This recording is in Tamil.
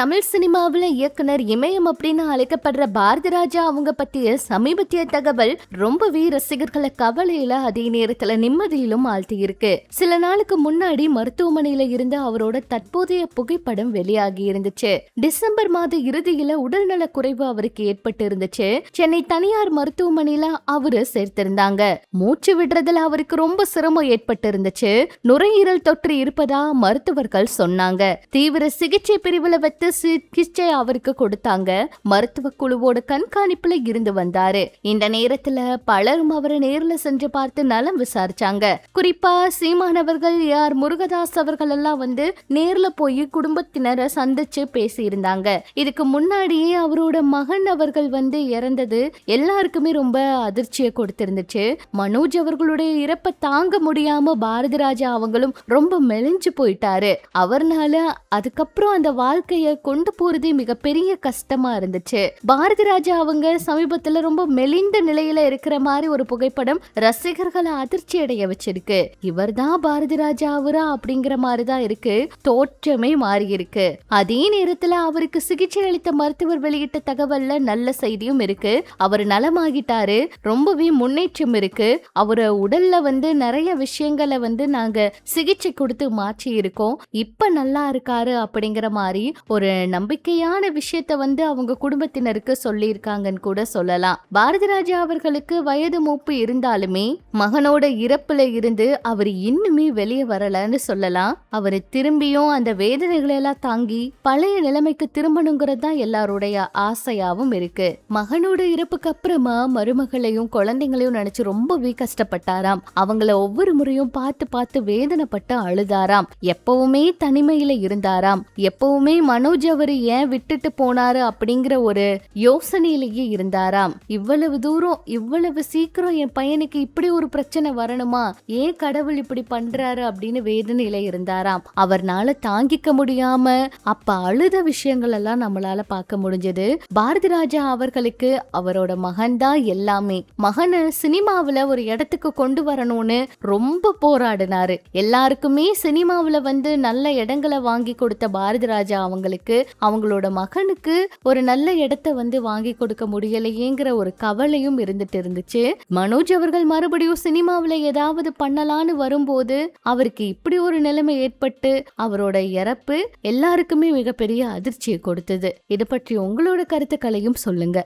தமிழ் சினிமாவில் இயக்குனர் இமயம் அப்படின்னு அழைக்கப்படுற பாரதிராஜா அவங்க பத்திய சமீபத்திய தகவல் ரொம்பவே ரசிகர்களை கவலையில அதே நேரத்துல நிம்மதியிலும் ஆழ்த்தி இருக்கு. சில நாளுக்கு முன்னாடி மருத்துவமனையில இருந்து அவரோட தற்போதைய புகைப்படம் வெளியாகி இருந்துச்சு. டிசம்பர் மாத இறுதியில உடல்நல குறைவு அவருக்கு ஏற்பட்டு இருந்துச்சு. சென்னை தனியார் மருத்துவமனையில அவரு சேர்த்திருந்தாங்க. மூச்சு விடுறதுல அவருக்கு ரொம்ப சிரமம் ஏற்பட்டு இருந்துச்சு. நுரையீரல் தொற்று இருப்பதா மருத்துவர்கள் சொன்னாங்க. தீவிர சிகிச்சை பிரிவுல வைத்து சிகிச்சை அவருக்கு கொடுத்தாங்க. மருத்துவ குழுவோட கண்காணிப்புல இருந்து வந்தாரு. இந்த நேரத்துல பலரும் அவரை நேர்ல சென்று பார்த்து நலம் விசாரிச்சாங்க. குறிப்பா சீமானவர்கள், யார் முருகதாஸ் அவர்கள் எல்லாம் வந்து நேர்ல போய் குடும்பத்தினரை சந்திச்சு பேசி இருந்தாங்க. இதுக்கு முன்னாடியே அவரோட மகன் அவர்கள் வந்து இறந்தது எல்லாருக்குமே ரொம்ப அதிர்ச்சியை கொடுத்திருந்துச்சு. மனோஜ் அவர்களுடைய இறப்பை தாங்க முடியாம பாரதிராஜா அவங்களும் ரொம்ப மெலிஞ்சு போயிட்டாரு. அவர்னால அதுக்கப்புறம் அந்த வாழ்க்கைய கொண்டு போறதே மிகப்பெரிய கஷ்டமா இருந்துச்சு. பாரதிராஜா அவங்க சமீபத்துல ரொம்ப மெலிந்த நிலையில இருக்கிற மாதிரி ஒரு புகைப்படம் ரசிகர்களை அதிர்ச்சி அடைய வச்சிருக்கு. இவர்தான் பாரதிராஜா அவரா அப்படிங்கிற மாதிரிதான் இருக்கு. தோற்றமே மாறி இருக்கு. அதே நேரத்துல அவருக்கு சிகிச்சை அளித்த மருத்துவர் வெளியிட்ட தகவல்ல நல்ல செய்தியும் இருக்கு. அவர் நலமாகிட்டாரு. ரொம்பவே முன்னேற்றம் இருக்கு. அவர உடல்ல வந்து நிறைய விஷயங்களை வந்து நாங்க சிகிச்சை கொடுத்து மாற்றி இருக்கோம். இப்ப நல்லா இருக்காரு அப்படிங்கிற மாதிரி ஒரு நம்பிக்கையான விஷயத்த வந்து அவங்க குடும்பத்தினருக்கு சொல்லி இருக்காங்கன்னு கூட சொல்லலாம். பாரதிராஜா அவர்களுக்கு வயது மூப்பு இருந்தாலுமே மகனோட இறப்புல இருந்து அவர் இன்னுமே வெளியே வரலன்னு சொல்லலாம். அவர் திரும்பியும் அந்த வேதனைகளை எல்லாம் தாங்கி பழைய நிலைமைக்கு திரும்பணுங்கிறது தான் எல்லாருடைய ஆசையாவும் இருக்கு. மகனோட இறப்புக்கு அப்புறமா மருமகளையும் குழந்தைங்களையும் நினைச்சு ரொம்பவே கஷ்டப்பட்டாராம். அவங்கள ஒவ்வொரு முறையும் பார்த்து பார்த்து வேதனைப்பட்டு அழுதாராம். எப்பவுமே தனிமையில இருந்தாராம். எப்பவுமே மனோஜ் அவரு ஏன் விட்டுட்டு போனாரு அப்படிங்கிற ஒரு யோசனையிலேயே இருந்தாராம். இவ்வளவு தூரம் இவ்வளவு சீக்கிரம் என் பையனுக்கு இப்படி ஒரு பிரச்சனை வரணுமா, ஏன் கடவுள் இப்படி பண்றாரு அப்படின்னு வேதனையில இருந்தாராம். அவர்னால தாங்கிக்க முடியாம அப்ப அழுத விஷயங்கள் எல்லாம் நம்மளால பார்க்க முடிஞ்சது. பாரதிராஜா அவர்களுக்கு அவரோட மகன் தான் எல்லாமே. மகனை சினிமாவில ஒரு இடத்துக்கு கொண்டு வரணும்னு ரொம்ப போராடினாரு. எல்லாருக்குமே சினிமாவில வந்து நல்ல இடங்களை வாங்கி கொடுத்த பாரதிராஜா அவங்களுக்கு அவங்களோட மகனுக்கு ஒரு நல்ல இடத்தை வந்து வாங்கி கொடுக்க முடியலையேங்கிற ஒரு கவலையும் இருந்துட்டு இருந்துச்சு. மனோஜ் அவர்கள் மறுபடியும் சினிமாவில ஏதாவது பண்ணலான்னு வரும்போது அவருக்கு இப்படி ஒரு நிலைமை ஏற்பட்டு அவரோட இறப்பு எல்லாருக்குமே மிகப்பெரிய அதிர்ச்சியை கொடுத்தது. இது பற்றி உங்களோட கருத்துக்களையும் சொல்லுங்க.